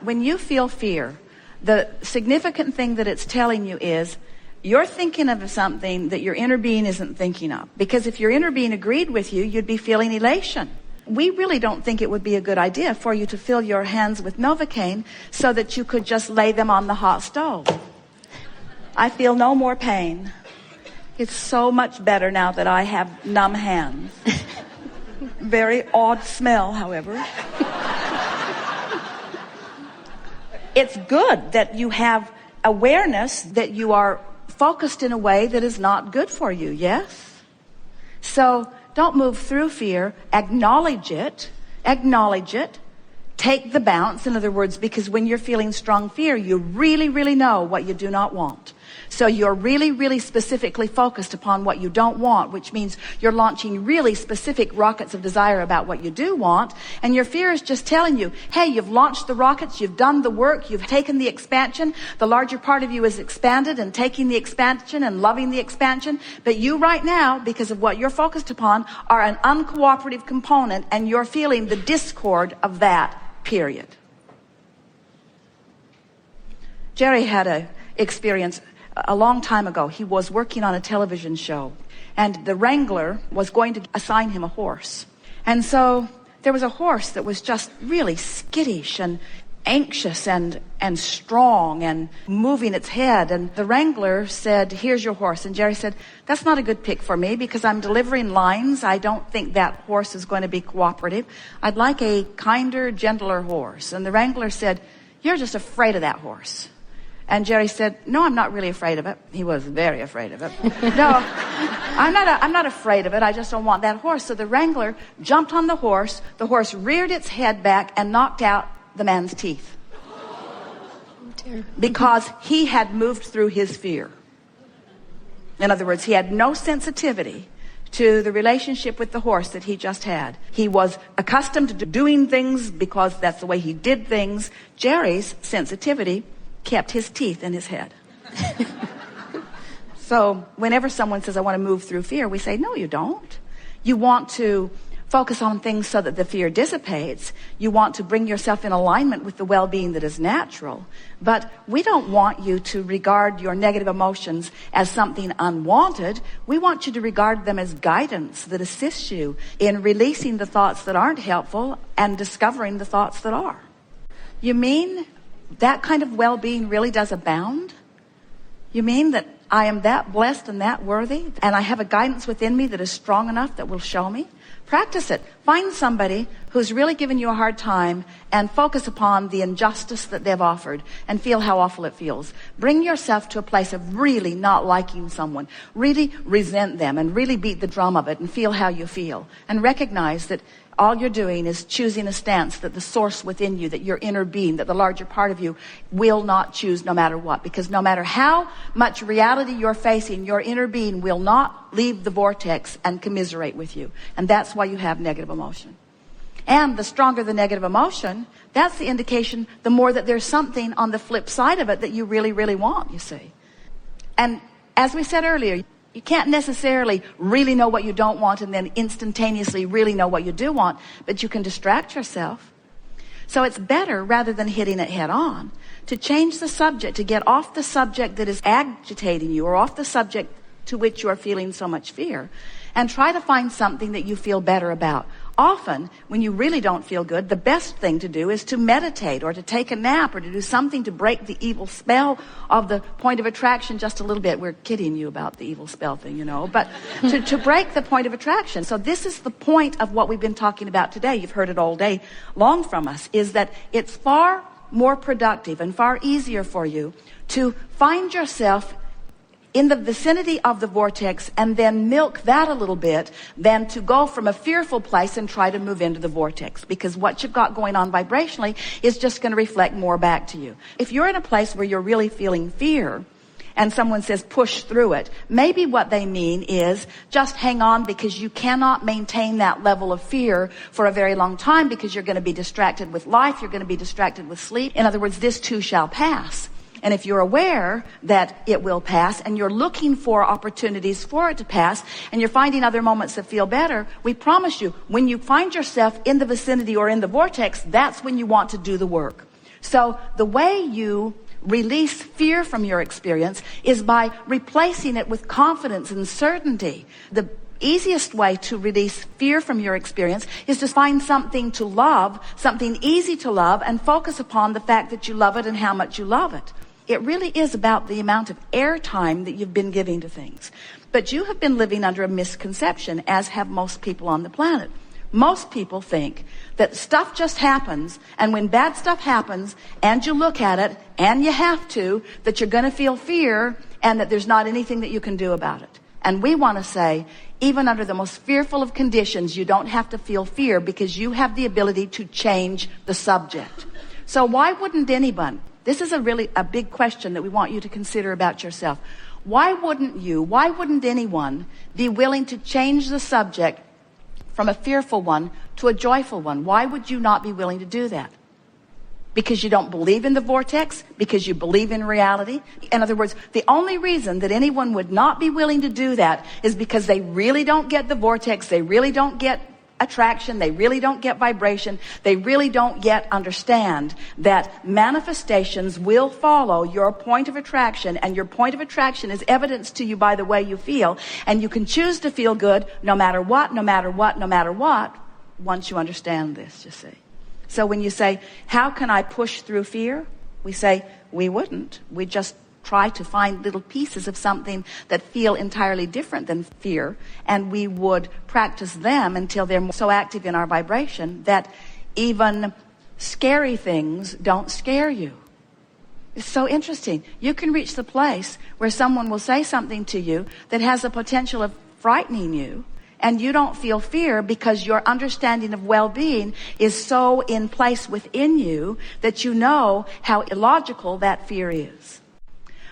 when you feel fear, the significant thing that it's telling you is you're thinking of something that your inner being isn't thinking of. Because if your inner being agreed with you, you'd be feeling elation. We really don't think it would be a good idea for you to fill your hands with Novocaine so that you could just lay them on the hot stove. I feel no more pain. It's so much better now that I have numb hands. Very odd smell, however. It's good that you have awareness that you are focused in a way that is not good for you, yes? So don't move through fear. Acknowledge it. Acknowledge it. Take the bounce. In other words, because when you're feeling strong fear, you really, really know what you do not want. So you're really, really specifically focused upon what you don't want, which means you're launching really specific rockets of desire about what you do want. And your fear is just telling you, hey, you've launched the rockets, you've done the work, you've taken the expansion. The larger part of you is expanded and taking the expansion and loving the expansion. But you right now, because of what you're focused upon, are an uncooperative component, and you're feeling the discord of that, period. Jerry had an experience a long time ago. He was working on a television show, and the wrangler was going to assign him a horse. And so there was a horse that was just really skittish and anxious and strong and moving its head. And the wrangler said, here's your horse. And Jerry said, that's not a good pick for me because I'm delivering lines. I don't think that horse is going to be cooperative. I'd like a kinder, gentler horse. And the wrangler said, you're just afraid of that horse. And Jerry said, no, I'm not really afraid of it. He was very afraid of it. No, I'm not afraid of it. I just don't want that horse. So the wrangler jumped on the horse. The horse reared its head back and knocked out the man's teeth. Oh, dear. Because he had moved through his fear. In other words, he had no sensitivity to the relationship with the horse that he just had. He was accustomed to doing things because that's the way he did things. Jerry's sensitivity kept his teeth in his head. So whenever someone says, I want to move through fear, we say, no, you don't. You want to focus on things so that the fear dissipates. You want to bring yourself in alignment with the well-being that is natural. But we don't want you to regard your negative emotions as something unwanted. We want you to regard them as guidance that assists you in releasing the thoughts that aren't helpful and discovering the thoughts that are. You mean that kind of well-being really does abound? You mean that I am that blessed and that worthy, and I have a guidance within me that is strong enough that will show me? Practice it. Find somebody who's really given you a hard time and focus upon the injustice that they've offered and feel how awful it feels. Bring yourself to a place of really not liking someone. Really resent them and really beat the drum of it and feel how you feel. And recognize that all you're doing is choosing a stance that the source within you, that your inner being, that the larger part of you will not choose no matter what. Because no matter how much reality you're facing, your inner being will not leave the vortex and commiserate with you. And that's why you have negative emotion. And the stronger the negative emotion, that's the indication, the more that there's something on the flip side of it that you really, really want, you see. And as we said earlier, you can't necessarily really know what you don't want and then instantaneously really know what you do want, but you can distract yourself. So it's better, rather than hitting it head on, to change the subject, to get off the subject that is agitating you or off the subject to which you are feeling so much fear, and try to find something that you feel better about. Often, when you really don't feel good, the best thing to do is to meditate or to take a nap or to do something to break the evil spell of the point of attraction just a little bit. We're kidding you about the evil spell thing, you know, but to break the point of attraction. So this is the point of what we've been talking about today. You've heard it all day long from us, is that it's far more productive and far easier for you to find yourself in the vicinity of the vortex and then milk that a little bit than to go from a fearful place and try to move into the vortex, because what you've got going on vibrationally is just going to reflect more back to you. If you're in a place where you're really feeling fear and someone says push through it, maybe what they mean is just hang on, because you cannot maintain that level of fear for a very long time because you're going to be distracted with life, you're going to be distracted with sleep. In other words, this too shall pass. And if you're aware that it will pass and you're looking for opportunities for it to pass and you're finding other moments that feel better, we promise you, when you find yourself in the vicinity or in the vortex, that's when you want to do the work. So the way you release fear from your experience is by replacing it with confidence and certainty. The easiest way to release fear from your experience is to find something to love, something easy to love, and focus upon the fact that you love it and how much you love it. It really is about the amount of airtime that you've been giving to things. But you have been living under a misconception, as have most people on the planet. Most people think that stuff just happens, and when bad stuff happens, and you look at it, and you have to, that you're going to feel fear, and that there's not anything that you can do about it. And we want to say, even under the most fearful of conditions, you don't have to feel fear because you have the ability to change the subject. So why wouldn't anyone? This is a big question that we want you to consider about yourself. Why wouldn't anyone be willing to change the subject from a fearful one to a joyful one? Why would you not be willing to do that? Because you don't believe in the vortex? Because you believe in reality? In other words, the only reason that anyone would not be willing to do that is because they really don't get the vortex, they really don't get attraction, they really don't get vibration, they really don't yet understand that manifestations will follow your point of attraction, and your point of attraction is evidenced to you by the way you feel, and you can choose to feel good no matter what, once you understand this, you see. So when you say, how can I push through fear? We say, we wouldn't. We just try to find little pieces of something that feel entirely different than fear, and we would practice them until they're so active in our vibration that even scary things don't scare you. It's so interesting. You can reach the place where someone will say something to you that has the potential of frightening you, and you don't feel fear because your understanding of well-being is so in place within you that you know how illogical that fear is.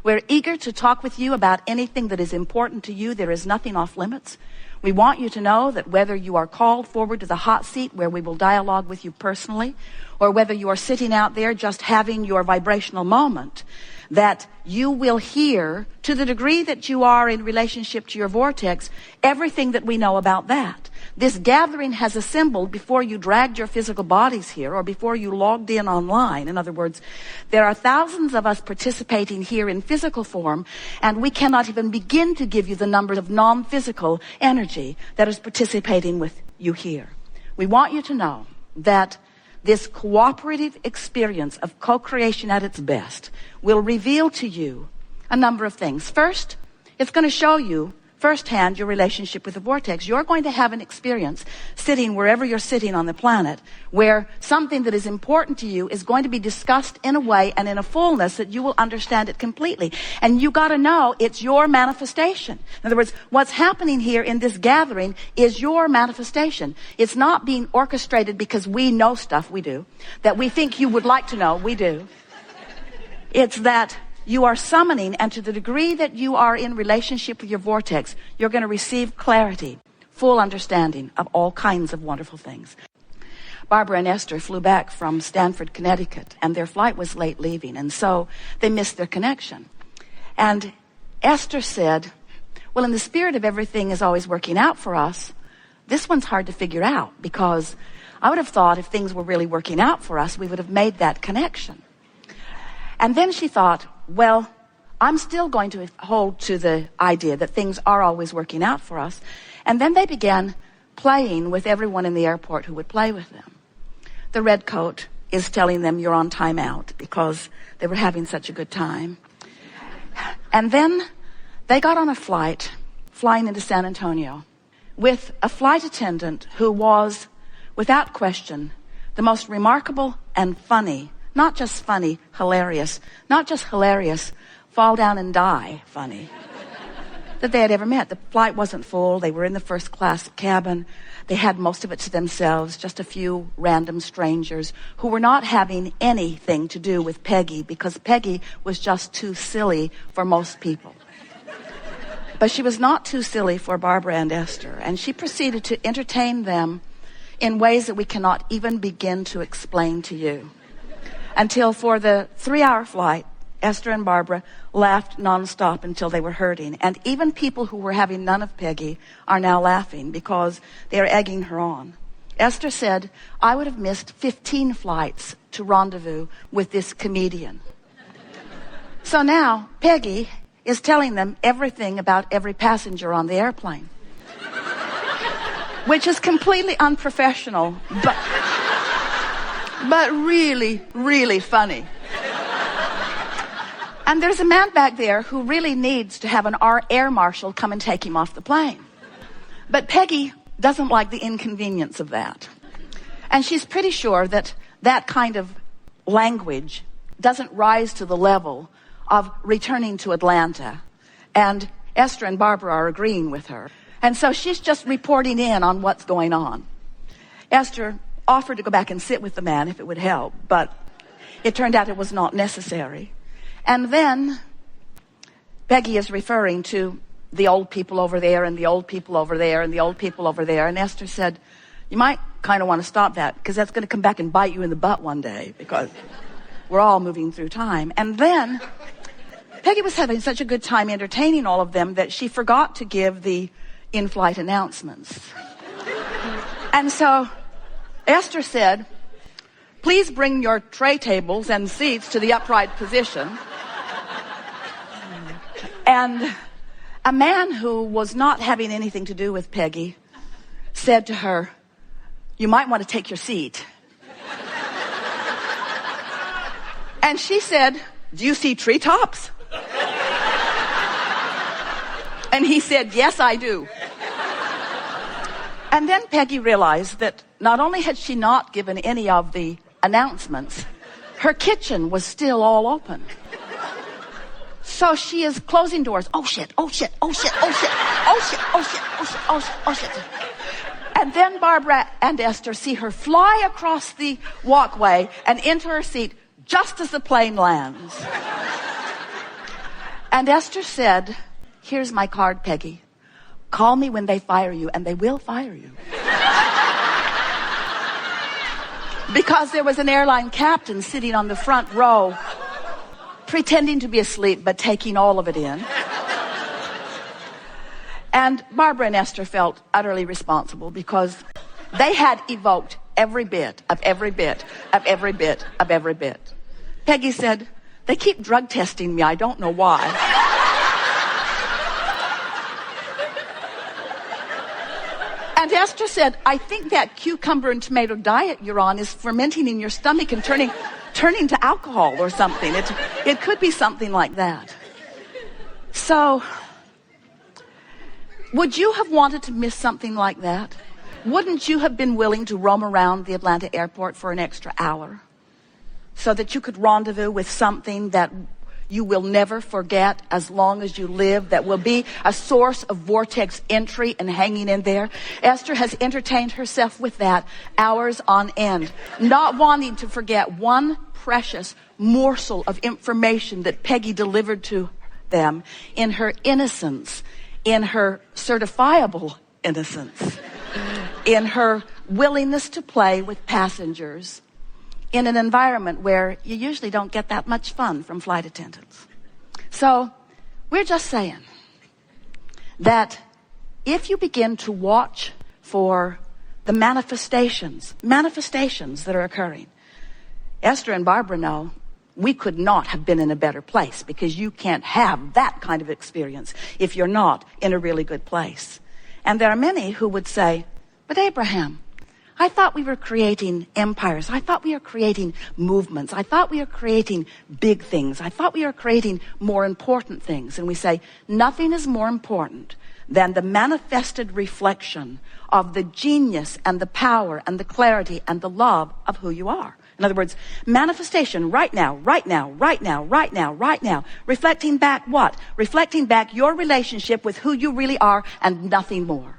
We're eager to talk with you about anything that is important to you. There is nothing off limits. We want you to know that whether you are called forward to the hot seat where we will dialogue with you personally, or whether you are sitting out there just having your vibrational moment, that you will hear, to the degree that you are in relationship to your vortex, everything that we know about that. This gathering has assembled before you dragged your physical bodies here, or before you logged in online. In other words, there are thousands of us participating here in physical form, and we cannot even begin to give you the numbers of non-physical energy that is participating with you here. We want you to know that this cooperative experience of co-creation at its best will reveal to you a number of things. First, it's going to show you firsthand your relationship with the vortex. You're going to have an experience sitting wherever you're sitting on the planet where something that is important to you is going to be discussed in a way and in a fullness that you will understand it completely. And you got to know it's your manifestation. In other words, what's happening here in this gathering is your manifestation. It's not being orchestrated because we know stuff, we do, that we think you would like to know, we do. It's that you are summoning, and to the degree that you are in relationship with your vortex, you're going to receive clarity, full understanding of all kinds of wonderful things. Barbara and Esther flew back from Stanford, Connecticut, and their flight was late leaving, and so they missed their connection. And Esther said, well, in the spirit of everything is always working out for us, this one's hard to figure out, because I would have thought if things were really working out for us, we would have made that connection. And then she thought, well, I'm still going to hold to the idea that things are always working out for us. And then they began playing with everyone in the airport who would play with them. The red coat is telling them you're on time out because they were having such a good time. And then they got on a flight flying into San Antonio with a flight attendant who was, without question, the most remarkable and funny, not just funny, hilarious, not just hilarious, fall down and die funny, that they had ever met. The flight wasn't full. They were in the first class cabin. They had most of it to themselves, just a few random strangers who were not having anything to do with Peggy, because Peggy was just too silly for most people. But she was not too silly for Barbara and Esther, and she proceeded to entertain them in ways that we cannot even begin to explain to you. Until for the 3-hour flight, Esther and Barbara laughed nonstop until they were hurting. And even people who were having none of Peggy are now laughing because they are egging her on. Esther said, I would have missed 15 flights to rendezvous with this comedian. So now Peggy is telling them everything about every passenger on the airplane, which is completely unprofessional, but really, really funny. And there's a man back there who really needs to have an air marshal come and take him off the plane. But Peggy doesn't like the inconvenience of that. And she's pretty sure that that kind of language doesn't rise to the level of returning to Atlanta. And Esther and Barbara are agreeing with her. And so she's just reporting in on what's going on. Esther offered to go back and sit with the man if it would help, but it turned out it was not necessary. And then Peggy is referring to the old people over there and the old people over there and the old people over there. And Esther said, you might kind of want to stop that because that's going to come back and bite you in the butt one day because we're all moving through time. And then Peggy was having such a good time entertaining all of them that she forgot to give the in-flight announcements. And so Esther said, please bring your tray tables and seats to the upright position. And a man who was not having anything to do with Peggy said to her, you might want to take your seat. And she said, do you see treetops? And he said, yes, I do. And then Peggy realized that not only had she not given any of the announcements, her kitchen was still all open. So she is closing doors. Oh shit, oh shit, oh shit, oh shit, oh shit, oh shit, oh shit, oh shit, oh shit. And then Barbara and Esther see her fly across the walkway and into her seat just as the plane lands. And Esther said, here's my card, Peggy. Call me when they fire you, and they will fire you. Because there was an airline captain sitting on the front row, pretending to be asleep, but taking all of it in. And Barbara and Esther felt utterly responsible because they had evoked every bit of every bit of every bit of every bit. Peggy said, they keep drug testing me. I don't know why. And Esther said, I think that cucumber and tomato diet you're on is fermenting in your stomach and turning to alcohol or something. It could be something like that. So, would you have wanted to miss something like that? Wouldn't you have been willing to roam around the Atlanta airport for an extra hour so that you could rendezvous with something that you will never forget as long as you live, that will be a source of vortex entry and hanging in there? Esther has entertained herself with that hours on end, not wanting to forget one precious morsel of information that Peggy delivered to them in her innocence, in her certifiable innocence, in her willingness to play with passengers in an environment where you usually don't get that much fun from flight attendants. So we're just saying that if you begin to watch for the manifestations that are occurring, Esther and Barbara know we could not have been in a better place, because you can't have that kind of experience if you're not in a really good place. And there are many who would say, but Abraham, I thought we were creating empires. I thought we were creating movements. I thought we were creating big things. I thought we were creating more important things. And we say, nothing is more important than the manifested reflection of the genius and the power and the clarity and the love of who you are. In other words, manifestation right now, right now, right now, right now, right now. Reflecting back what? Reflecting back your relationship with who you really are and nothing more.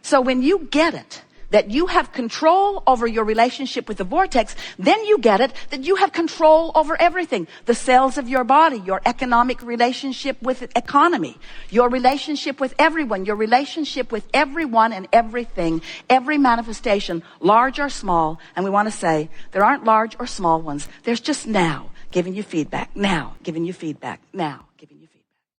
So when you get it, that you have control over your relationship with the vortex, then you get it that you have control over everything. The cells of your body, your economic relationship with economy, your relationship with everyone, your relationship with everyone and everything, every manifestation, large or small. And we want to say there aren't large or small ones. There's just now giving you feedback, now giving you feedback, now giving you